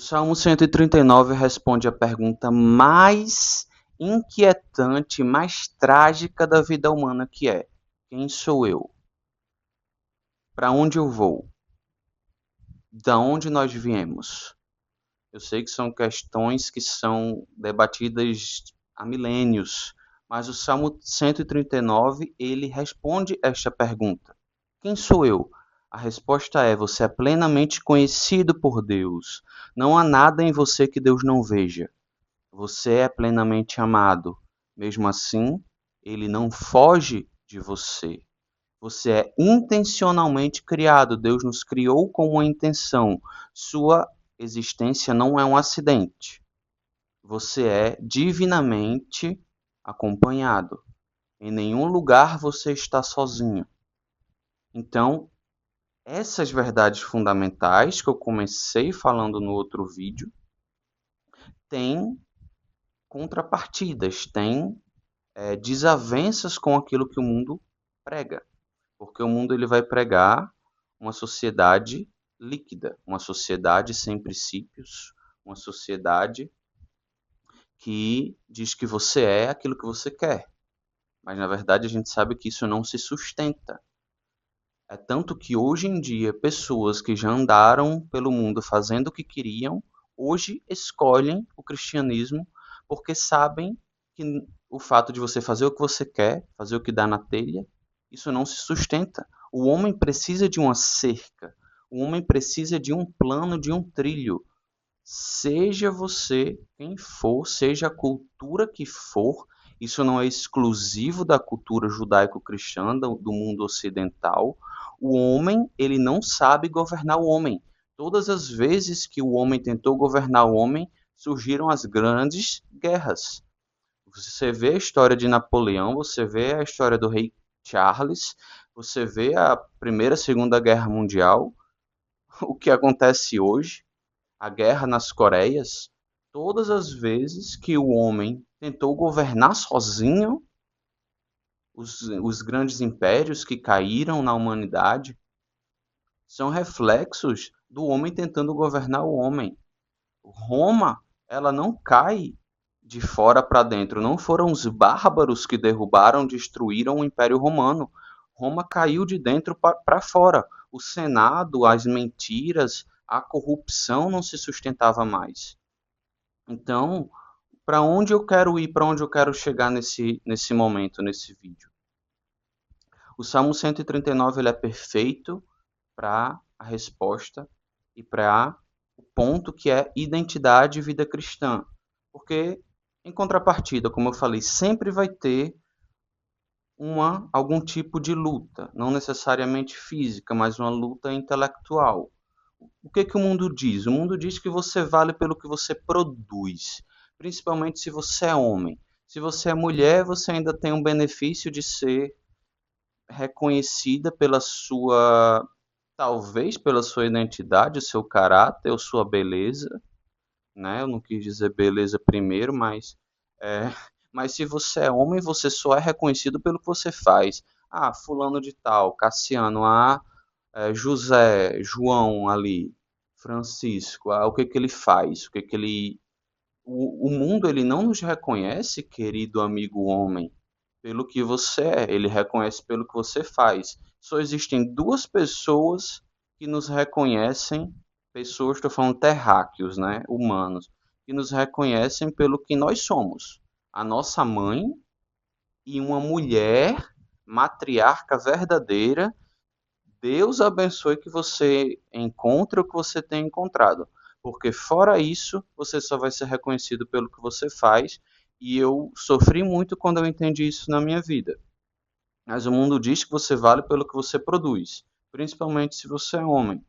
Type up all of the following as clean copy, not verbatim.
O Salmo 139 responde a pergunta mais inquietante, mais trágica da vida humana, que é: quem sou eu? Para onde eu vou? Da onde nós viemos? Eu sei que são questões que são debatidas há milênios, mas o Salmo 139, ele responde esta pergunta: quem sou eu? A resposta é: você é plenamente conhecido por Deus. Não há nada em você que Deus não veja. Você é plenamente amado. Mesmo assim, ele não foge de você. Você é intencionalmente criado. Deus nos criou com uma intenção. Sua existência não é um acidente. Você é divinamente acompanhado. Em nenhum lugar você está sozinho. Então, essas verdades fundamentais que eu comecei falando no outro vídeo têm contrapartidas, têm desavenças com aquilo que o mundo prega. Porque o mundo ele vai pregar uma sociedade líquida, uma sociedade sem princípios, uma sociedade que diz que você é aquilo que você quer. Mas na verdade a gente sabe que isso não se sustenta. É tanto que hoje em dia pessoas que já andaram pelo mundo fazendo o que queriam, hoje escolhem o cristianismo porque sabem que o fato de você fazer o que você quer, fazer o que dá na telha, isso não se sustenta. O homem precisa de uma cerca, o homem precisa de um plano, de um trilho. Seja você quem for, seja a cultura que for, isso não é exclusivo da cultura judaico-cristã do mundo ocidental. O homem, ele não sabe governar o homem. Todas as vezes que o homem tentou governar o homem, surgiram as grandes guerras. Você vê a história de Napoleão, você vê a história do rei Charles, você vê a Primeira e Segunda Guerra Mundial, o que acontece hoje, a guerra nas Coreias, todas as vezes que o homem tentou governar sozinho, os grandes impérios que caíram na humanidade são reflexos do homem tentando governar o homem. Roma, ela não cai de fora para dentro. Não foram os bárbaros que derrubaram, destruíram o Império Romano. Roma caiu de dentro para fora. O Senado, as mentiras, a corrupção não se sustentava mais. Então, para onde eu quero ir, para onde eu quero chegar nesse momento, nesse vídeo? O Salmo 139 ele é perfeito para a resposta e para o ponto que é identidade e vida cristã. Porque, em contrapartida, como eu falei, sempre vai ter algum tipo de luta, não necessariamente física, mas uma luta intelectual. O que que o mundo diz? O mundo diz que você vale pelo que você produz, principalmente se você é homem. Se você é mulher, você ainda tem um benefício de ser reconhecida pela sua, talvez pela sua identidade, o seu caráter, ou sua beleza, né? Eu não quis dizer beleza primeiro, é, mas se você é homem, você só é reconhecido pelo que você faz. Ah, fulano de tal, Cassiano, José, João ali, Francisco, o que que ele faz, o que que ele... O mundo ele não nos reconhece, querido amigo homem, pelo que você é, ele reconhece pelo que você faz. Só existem duas pessoas que nos reconhecem, pessoas, estou falando terráqueos, né, humanos, que nos reconhecem pelo que nós somos. A nossa mãe e uma mulher matriarca verdadeira. Deus abençoe que você encontre o que você tem encontrado, porque fora isso, você só vai ser reconhecido pelo que você faz, e eu sofri muito quando eu entendi isso na minha vida. Mas o mundo diz que você vale pelo que você produz, principalmente se você é homem.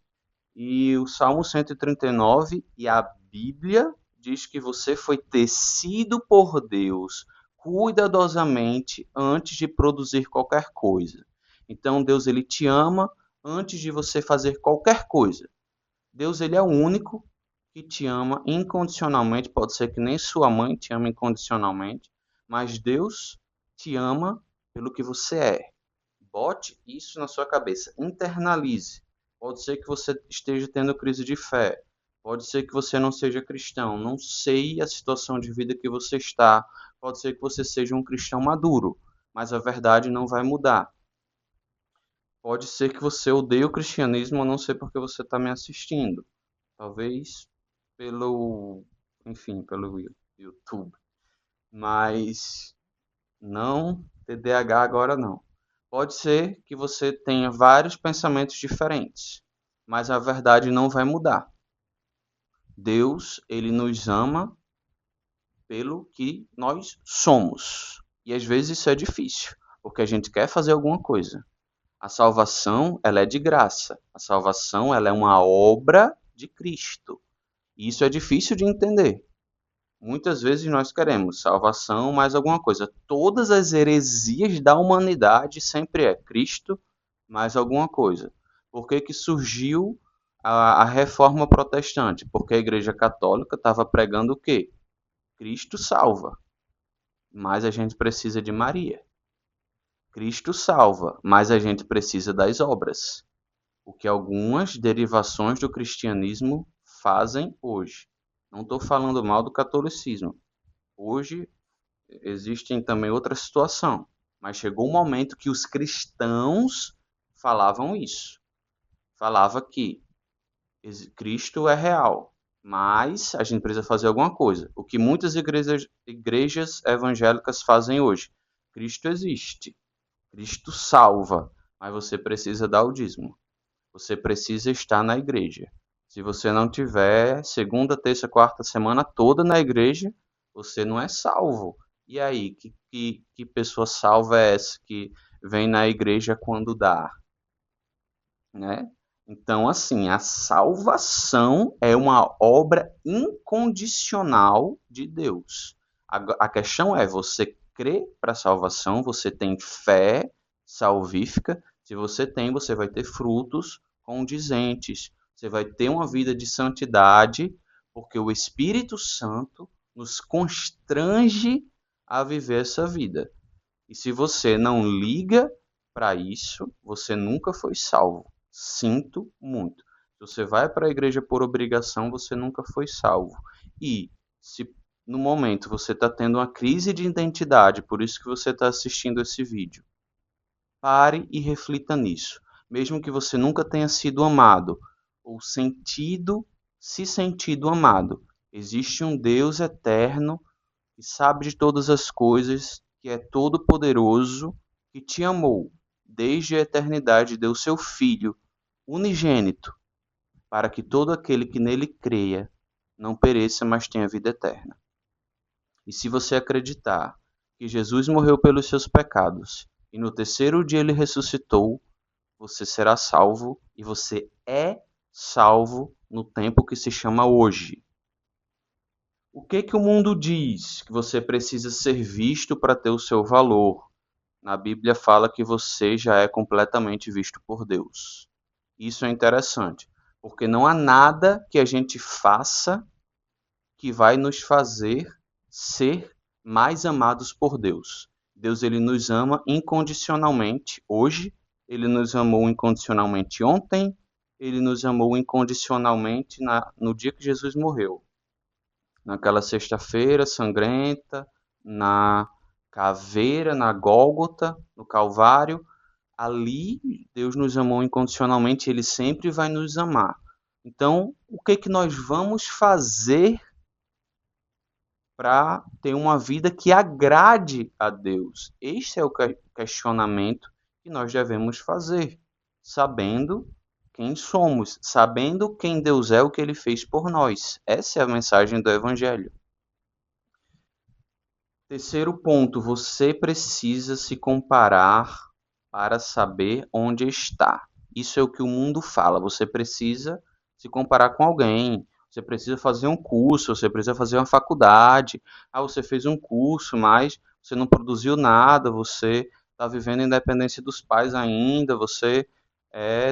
E o Salmo 139 e a Bíblia diz que você foi tecido por Deus cuidadosamente antes de produzir qualquer coisa. Então Deus ele te ama antes de você fazer qualquer coisa. Deus ele é o único que te ama incondicionalmente, pode ser que nem sua mãe te ama incondicionalmente, mas Deus te ama pelo que você é. Bote isso na sua cabeça, internalize. Pode ser que você esteja tendo crise de fé. Pode ser que você não seja cristão, não sei a situação de vida que você está. Pode ser que você seja um cristão maduro, mas a verdade não vai mudar. Pode ser que você odeie o cristianismo, eu não sei porque você está me assistindo. Talvez pelo, enfim, pelo YouTube. Mas não TDAH agora não. Pode ser que você tenha vários pensamentos diferentes, mas a verdade não vai mudar. Deus, ele nos ama pelo que nós somos. E às vezes isso é difícil, porque a gente quer fazer alguma coisa. A salvação, ela é de graça. A salvação, ela é uma obra de Cristo. E isso é difícil de entender. Muitas vezes nós queremos salvação mais alguma coisa. Todas as heresias da humanidade sempre é Cristo mais alguma coisa. Por que que surgiu a reforma protestante? Porque a Igreja Católica estava pregando o quê? Cristo salva, mas a gente precisa de Maria. Cristo salva, mas a gente precisa das obras. O que algumas derivações do cristianismo fazem hoje. Não estou falando mal do catolicismo. Hoje existem também outra situação, mas chegou um momento que os cristãos falavam isso. Falava que Cristo é real, mas a gente precisa fazer alguma coisa. O que muitas igrejas evangélicas fazem hoje. Cristo existe, Cristo salva, mas você precisa dar o dízimo. Você precisa estar na igreja. Se você não tiver segunda, terça, quarta semana toda na igreja, você não é salvo. E aí, que pessoa salva é essa que vem na igreja quando dá, né? Então, assim, a salvação é uma obra incondicional de Deus. A questão é, você crê para a salvação, você tem fé salvífica. Se você tem, você vai ter frutos condizentes. Você vai ter uma vida de santidade, porque o Espírito Santo nos constrange a viver essa vida. E se você não liga para isso, você nunca foi salvo. Sinto muito. Se você vai para a igreja por obrigação, você nunca foi salvo. E se no momento você está tendo uma crise de identidade, por isso que você está assistindo esse vídeo, pare e reflita nisso. Mesmo que você nunca tenha sido amado ou se sentido amado, existe um Deus eterno que sabe de todas as coisas, que é todo-poderoso, que te amou desde a eternidade, deu seu Filho unigênito, para que todo aquele que nele creia não pereça, mas tenha vida eterna. E se você acreditar que Jesus morreu pelos seus pecados e no terceiro dia ele ressuscitou, você será salvo e você é salvo no tempo que se chama hoje. O que que o mundo diz? Que você precisa ser visto para ter o seu valor. Na Bíblia fala que você já é completamente visto por Deus. Isso é interessante, porque não há nada que a gente faça que vai nos fazer ser mais amados por Deus. Deus, ele nos ama incondicionalmente hoje, ele nos amou incondicionalmente ontem, ele nos amou incondicionalmente no dia que Jesus morreu. Naquela sexta-feira sangrenta, na caveira, na Gólgota, no Calvário, ali Deus nos amou incondicionalmente, ele sempre vai nos amar. Então, o que que nós vamos fazer para ter uma vida que agrade a Deus? Este é o questionamento que nós devemos fazer, sabendo quem somos, sabendo quem Deus é, o que ele fez por nós. Essa é a mensagem do Evangelho. Terceiro ponto, você precisa se comparar para saber onde está. Isso é o que o mundo fala. Você precisa se comparar com alguém. Você precisa fazer um curso, você precisa fazer uma faculdade. Ah, você fez um curso, mas você não produziu nada, você está vivendo a independência dos pais ainda, você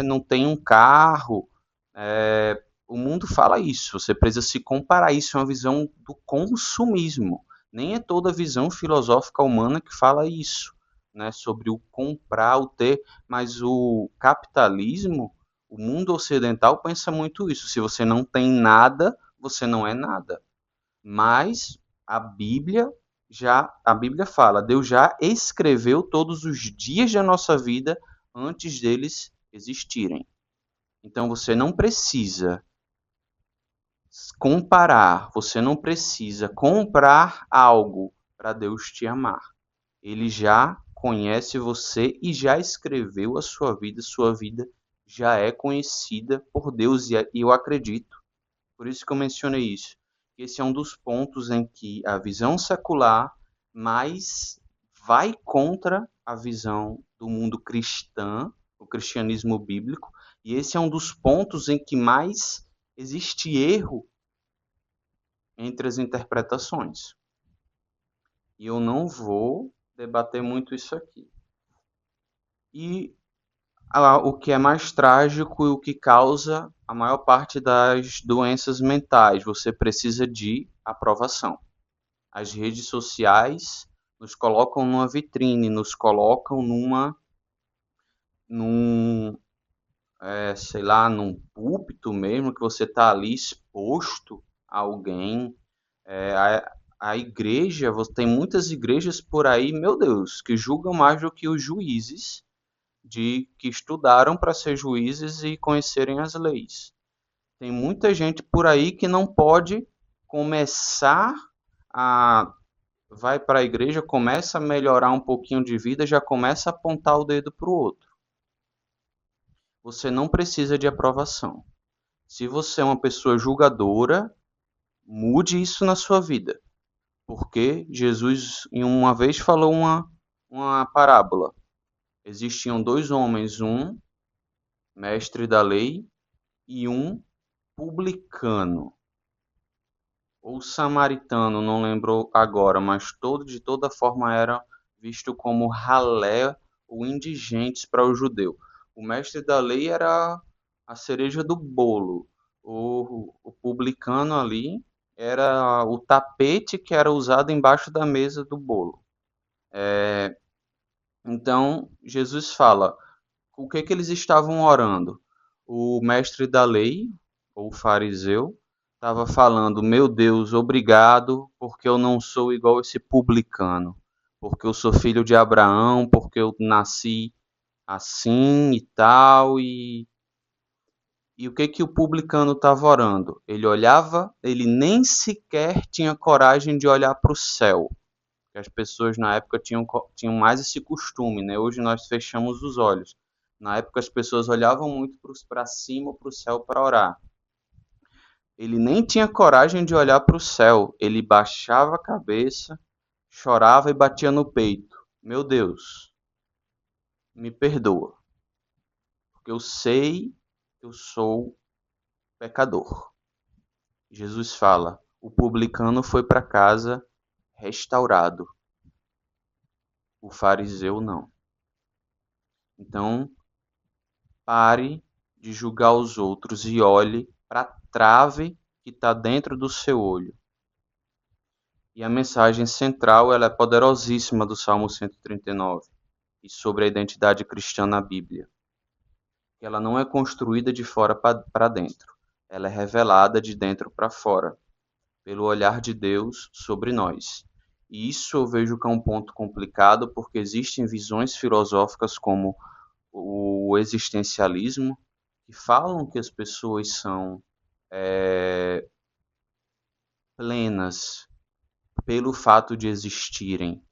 não tem um carro. O mundo fala isso. Você precisa se comparar. Isso é uma visão do consumismo. Nem é toda a visão filosófica humana que fala isso, né, sobre o comprar, o ter, mas o capitalismo, O mundo ocidental pensa muito isso. Se você não tem nada, você não é nada. Mas a Bíblia fala, Deus já escreveu todos os dias da nossa vida antes deles existirem. Então você não precisa comparar, você não precisa comprar algo para Deus te amar. Ele já conhece você e já escreveu a sua vida já é conhecida por Deus e eu acredito. Por isso que eu mencionei isso. Esse é um dos pontos em que a visão secular mais vai contra a visão do mundo cristã, o cristianismo bíblico, e esse é um dos pontos em que mais existe erro entre as interpretações. E eu não vou debater muito isso aqui. E o que é mais trágico e o que causa a maior parte das doenças mentais, você precisa de aprovação. As redes sociais nos colocam numa vitrine, nos colocam num, sei lá, num púlpito mesmo, que você está ali exposto a alguém. A igreja, tem muitas igrejas por aí, meu Deus, que julgam mais do que os juízes que estudaram para ser juízes e conhecerem as leis. Tem muita gente por aí que não pode começar a vai para a igreja, começa a melhorar um pouquinho de vida, já começa a apontar o dedo para o outro. Você não precisa de aprovação. Se você é uma pessoa julgadora, mude isso na sua vida. Porque Jesus, em uma vez, falou uma parábola. Existiam dois homens, um mestre da lei e um publicano. Ou samaritano, não lembro agora, mas de toda forma era visto como ralé ou indigentes para o judeu. O mestre da lei era a cereja do bolo. O publicano ali era o tapete que era usado embaixo da mesa do bolo. Então, Jesus fala, o que eles estavam orando? O mestre da lei, ou fariseu, estava falando: Meu Deus, obrigado, porque eu não sou igual esse publicano, porque eu sou filho de Abraão, porque eu nasci assim e tal. E o que o publicano estava orando? Ele olhava, ele nem sequer tinha coragem de olhar para o céu. As pessoas na época tinham mais esse costume, né? Hoje nós fechamos os olhos. Na época as pessoas olhavam muito para cima, para o céu para orar. Ele nem tinha coragem de olhar para o céu. Ele baixava a cabeça, chorava e batia no peito. Meu Deus, me perdoa, porque eu sei que eu sou pecador. Jesus fala: o publicano foi para casa restaurado, o fariseu não. Então, pare de julgar os outros e olhe para a trave que está dentro do seu olho. E a mensagem central ela é poderosíssima do Salmo 139 e sobre a identidade cristã na Bíblia. Ela não é construída de fora para dentro, ela é revelada de dentro para fora, pelo olhar de Deus sobre nós. E isso eu vejo que é um ponto complicado, porque existem visões filosóficas como o existencialismo, que falam que as pessoas são plenas pelo fato de existirem.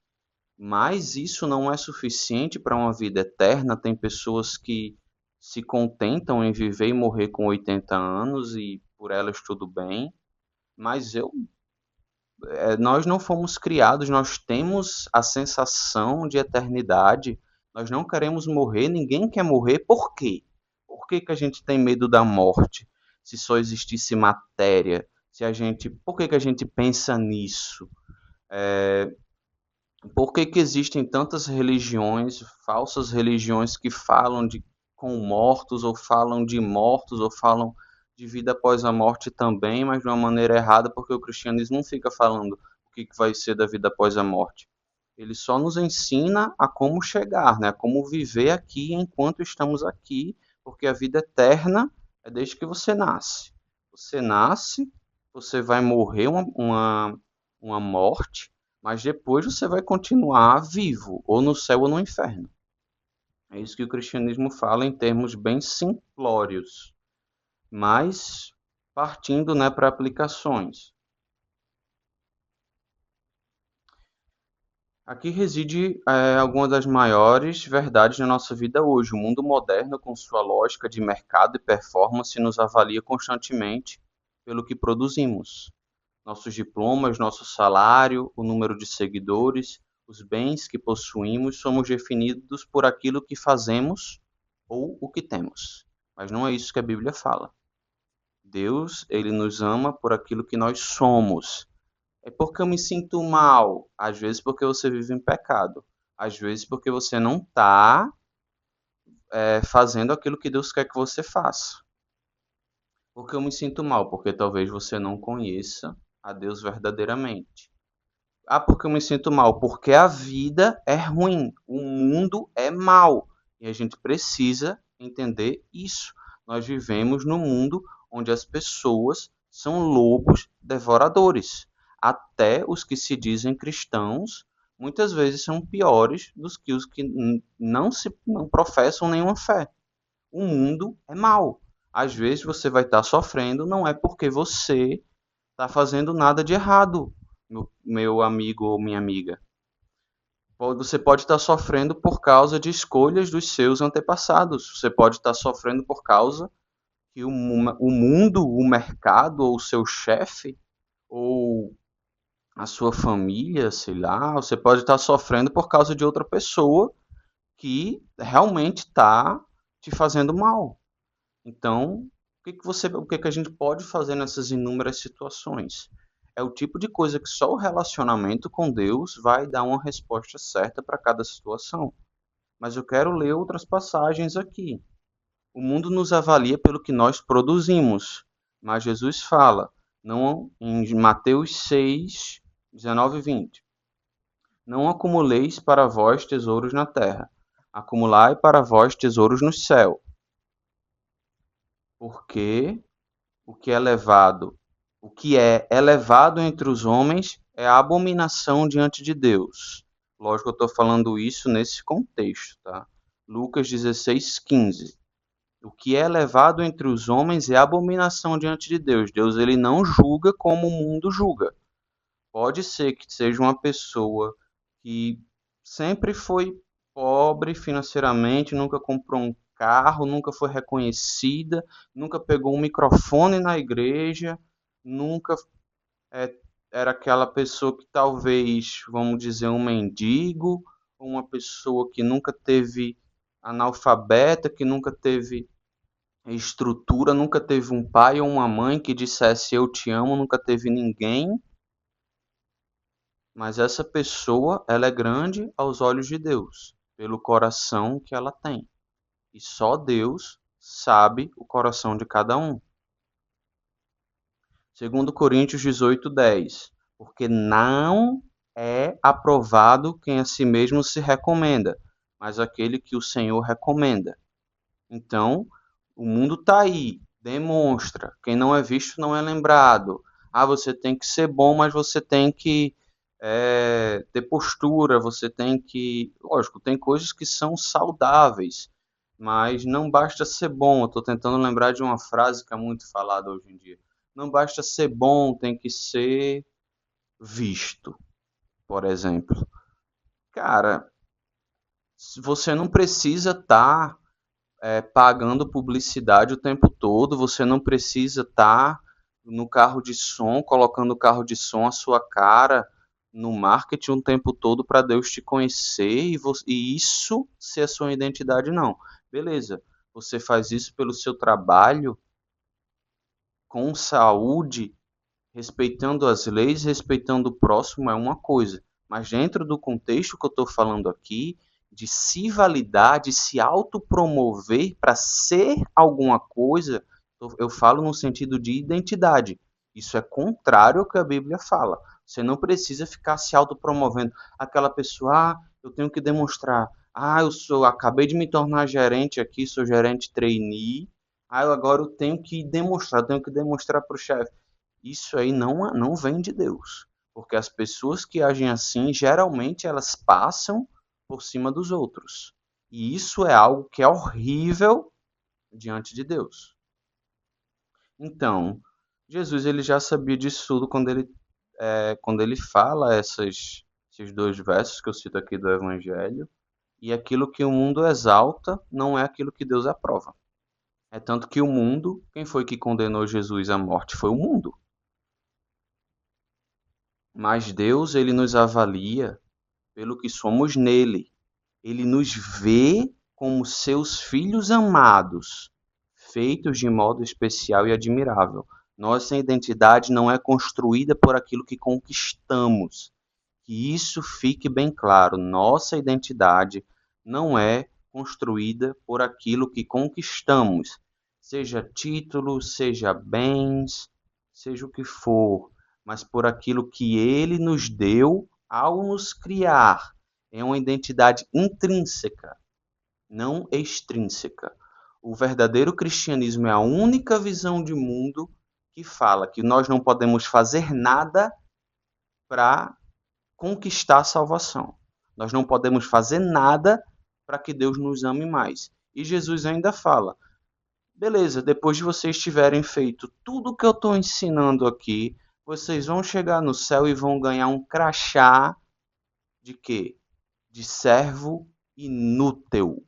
Mas isso não é suficiente para uma vida eterna. Tem pessoas que se contentam em viver e morrer com 80 anos e por elas tudo bem. Mas nós não fomos criados, nós temos a sensação de eternidade. Nós não queremos morrer, ninguém quer morrer. Por quê? Por que que a gente tem medo da morte? Se só existisse matéria, por que que a gente pensa nisso? Por que que existem tantas religiões, falsas religiões que falam com mortos, ou falam de mortos, ou falam de vida após a morte também, mas de uma maneira errada, porque o cristianismo não fica falando o que vai ser da vida após a morte. Ele só nos ensina a como chegar, né? A como viver aqui enquanto estamos aqui, porque a vida eterna é desde que você nasce. Você nasce, você vai morrer uma morte, mas depois você vai continuar vivo, ou no céu ou no inferno. É isso que o cristianismo fala em termos bem simplórios, mas partindo, né, para aplicações. Aqui reside alguma das maiores verdades da nossa vida hoje. O mundo moderno, com sua lógica de mercado e performance, nos avalia constantemente pelo que produzimos. Nossos diplomas, nosso salário, o número de seguidores, os bens que possuímos, somos definidos por aquilo que fazemos ou o que temos. Mas não é isso que a Bíblia fala. Deus, ele nos ama por aquilo que nós somos. É porque eu me sinto mal. Às vezes porque você vive em pecado. Às vezes porque você não está fazendo aquilo que Deus quer que você faça. Porque eu me sinto mal? Porque talvez você não conheça a Deus verdadeiramente. Ah, porque eu me sinto mal? Porque a vida é ruim. O mundo é mau. E a gente precisa entender isso. Nós vivemos num mundo onde as pessoas são lobos devoradores. Até os que se dizem cristãos muitas vezes são piores do que os que não professam nenhuma fé. O mundo é mau. Às vezes você vai estar sofrendo, não é porque você está fazendo nada de errado, meu amigo ou minha amiga. Você pode estar sofrendo por causa de escolhas dos seus antepassados. Você pode estar sofrendo por causa que o mundo, o mercado, ou o seu chefe, ou a sua família, sei lá, você pode estar sofrendo por causa de outra pessoa que realmente está te fazendo mal. Então, o que que a gente pode fazer nessas inúmeras situações? É o tipo de coisa que só o relacionamento com Deus vai dar uma resposta certa para cada situação. Mas eu quero ler outras passagens aqui. O mundo nos avalia pelo que nós produzimos, mas Jesus fala, não em Mateus 6, 19 e 20. Não acumuleis para vós tesouros na terra, acumulai para vós tesouros no céu, porque o que é elevado entre os homens é a abominação diante de Deus. Lógico, eu estou falando isso nesse contexto, tá? Lucas 16:15. O que é elevado entre os homens é abominação diante de Deus. Deus, ele não julga como o mundo julga. Pode ser que seja uma pessoa que sempre foi pobre financeiramente, nunca comprou um carro, nunca foi reconhecida, nunca pegou um microfone na igreja, nunca é, era aquela pessoa que talvez, vamos dizer, um mendigo, ou uma pessoa que nunca teve analfabeta, que nunca teve estrutura, nunca teve um pai ou uma mãe que dissesse eu te amo, nunca teve ninguém, mas essa pessoa, ela é grande aos olhos de Deus, pelo coração que ela tem. E só Deus sabe o coração de cada um. Segundo Coríntios 18:10, porque não é aprovado quem a si mesmo se recomenda, mas aquele que o Senhor recomenda. Então, o mundo está aí, demonstra. Quem não é visto não é lembrado. Ah, você tem que ser bom, mas você tem que ter postura, você tem que. Lógico, tem coisas que são saudáveis, mas não basta ser bom. Eu estou tentando lembrar de uma frase que é muito falada hoje em dia. Não basta ser bom, tem que ser visto, por exemplo. Cara, você não precisa estar pagando publicidade o tempo todo, você não precisa estar no carro de som, colocando o carro de som a sua cara no marketing o tempo todo para Deus te conhecer e isso ser a sua identidade, não. Beleza, você faz isso pelo seu trabalho, com saúde, respeitando as leis, respeitando o próximo é uma coisa, mas dentro do contexto que eu estou falando aqui, de se validar, de se autopromover para ser alguma coisa, eu falo no sentido de identidade. Isso é contrário ao que a Bíblia fala. Você não precisa ficar se autopromovendo. Aquela pessoa, eu tenho que demonstrar acabei de me tornar gerente aqui, sou gerente trainee. Agora eu tenho que demonstrar para o chefe. Isso aí não vem de Deus, porque as pessoas que agem assim, geralmente elas passam por cima dos outros. E isso é algo que é horrível diante de Deus. Então, Jesus ele já sabia disso tudo quando ele fala esses dois versos que eu cito aqui do Evangelho. E aquilo que o mundo exalta não é aquilo que Deus aprova. É tanto que o mundo, quem foi que condenou Jesus à morte? Foi o mundo. Mas Deus, ele nos avalia pelo que somos nele. Ele nos vê como seus filhos amados, feitos de modo especial e admirável. Nossa identidade não é construída por aquilo que conquistamos. Que isso fique bem claro. Nossa identidade não é construída por aquilo que conquistamos, seja título, seja bens, seja o que for, mas por aquilo que ele nos deu ao nos criar. É uma identidade intrínseca, não extrínseca. O verdadeiro cristianismo é a única visão de mundo que fala que nós não podemos fazer nada para conquistar a salvação. Nós não podemos fazer nada para que Deus nos ame mais. E Jesus ainda fala: beleza, depois de vocês tiverem feito tudo o que eu estou ensinando aqui, vocês vão chegar no céu e vão ganhar um crachá de quê? De servo inútil.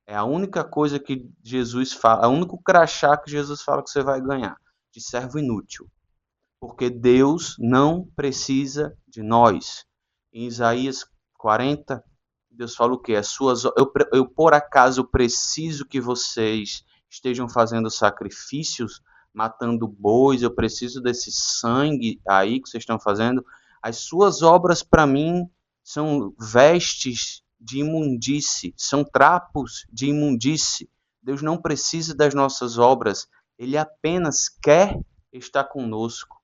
É a única coisa que Jesus fala, é o único crachá que Jesus fala que você vai ganhar, de servo inútil. Porque Deus não precisa de nós. Em Isaías 40, Deus fala o quê? Eu por acaso preciso que vocês estejam fazendo sacrifícios, matando bois, eu preciso desse sangue aí que vocês estão fazendo. As suas obras para mim são vestes de imundície, são trapos de imundície. Deus não precisa das nossas obras, ele apenas quer estar conosco.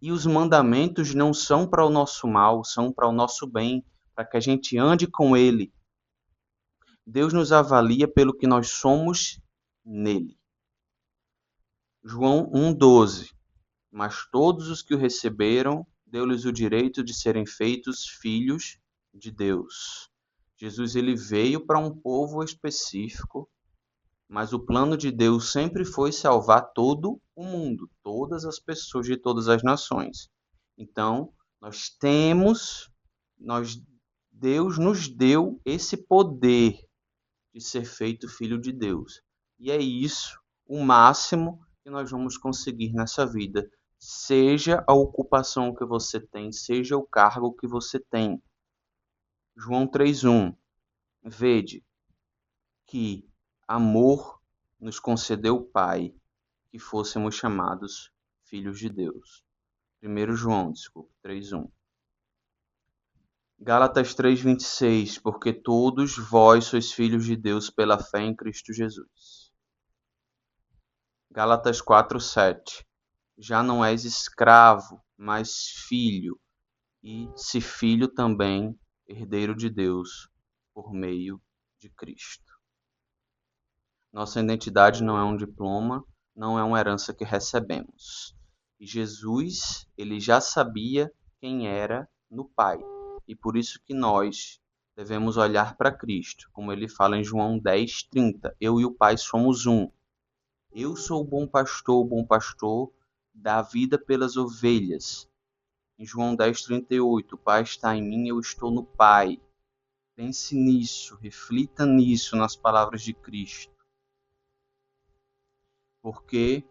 E os mandamentos não são para o nosso mal, são para o nosso bem, para que a gente ande com ele. Deus nos avalia pelo que nós somos nele. João 1,12. Mas todos os que o receberam, deu-lhes o direito de serem feitos filhos de Deus. Jesus ele veio para um povo específico, mas o plano de Deus sempre foi salvar todo o mundo, todas as pessoas de todas as nações. Então, nós temos, nós, Deus nos deu esse poder de ser feito filho de Deus. E é isso o máximo que nós vamos conseguir nessa vida. Seja a ocupação que você tem, seja o cargo que você tem. João 3,1. Vede que amor nos concedeu o Pai, que fôssemos chamados filhos de Deus. 1 João, desculpa, 3,1. Gálatas 3,26. Porque todos vós sois filhos de Deus pela fé em Cristo Jesus. Gálatas 4,7. Já não és escravo, mas filho, e se filho também, herdeiro de Deus, por meio de Cristo. Nossa identidade não é um diploma, não é uma herança que recebemos. E Jesus, ele já sabia quem era no Pai. E por isso que nós devemos olhar para Cristo, como ele fala em João 10:30. Eu e o Pai somos um. Eu sou o bom pastor dá vida pelas ovelhas. Em João 10:38, o Pai está em mim, eu estou no Pai. Pense nisso, reflita nisso nas palavras de Cristo. Porque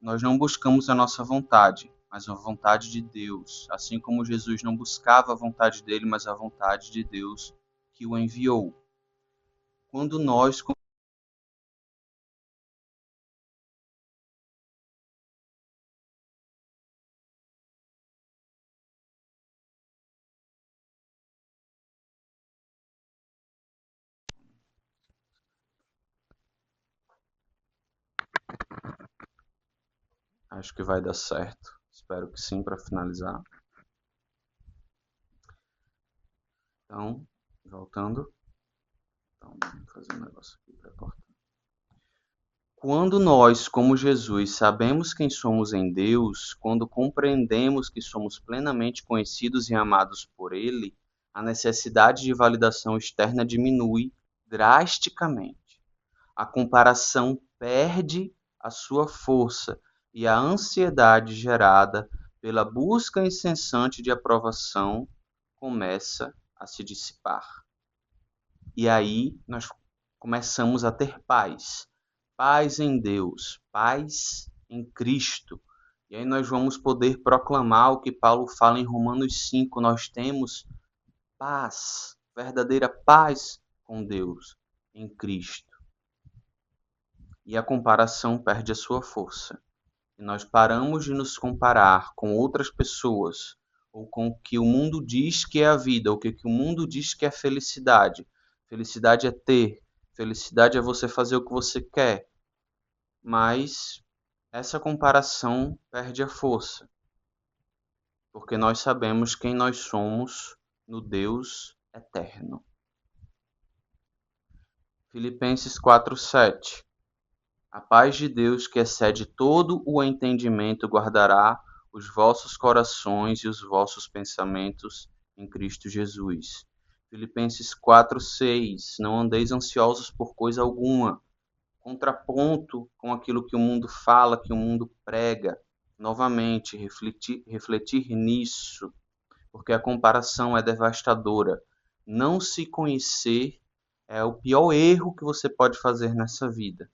nós não buscamos a nossa vontade, mas a vontade de Deus, assim como Jesus não buscava a vontade dele, mas a vontade de Deus que o enviou. Quando nós acho que vai dar certo. Espero que sim para finalizar. Então, Voltando. Então, vou fazer um negócio aqui para cortar. Quando nós, como Jesus, sabemos quem somos em Deus, quando compreendemos que somos plenamente conhecidos e amados por Ele, a necessidade de validação externa diminui drasticamente. A comparação perde a sua força e a ansiedade gerada pela busca incessante de aprovação começa a se dissipar. E aí nós começamos a ter paz. Paz em Deus, paz em Cristo. E aí nós vamos poder proclamar o que Paulo fala em Romanos 5. Nós temos paz, verdadeira paz com Deus em Cristo. E a comparação perde a sua força. E nós paramos de nos comparar com outras pessoas, ou com o que o mundo diz que é a vida, ou o que o mundo diz que é felicidade. Felicidade é ter, felicidade é você fazer o que você quer. Mas essa comparação perde a força, porque nós sabemos quem nós somos no Deus eterno. Filipenses 4:7. A paz de Deus, que excede todo o entendimento, guardará os vossos corações e os vossos pensamentos em Cristo Jesus. Filipenses 4:6. Não andeis ansiosos por coisa alguma. Contraponto com aquilo que o mundo fala, que o mundo prega. Novamente, refletir nisso, porque a comparação é devastadora. Não se conhecer é o pior erro que você pode fazer nessa vida.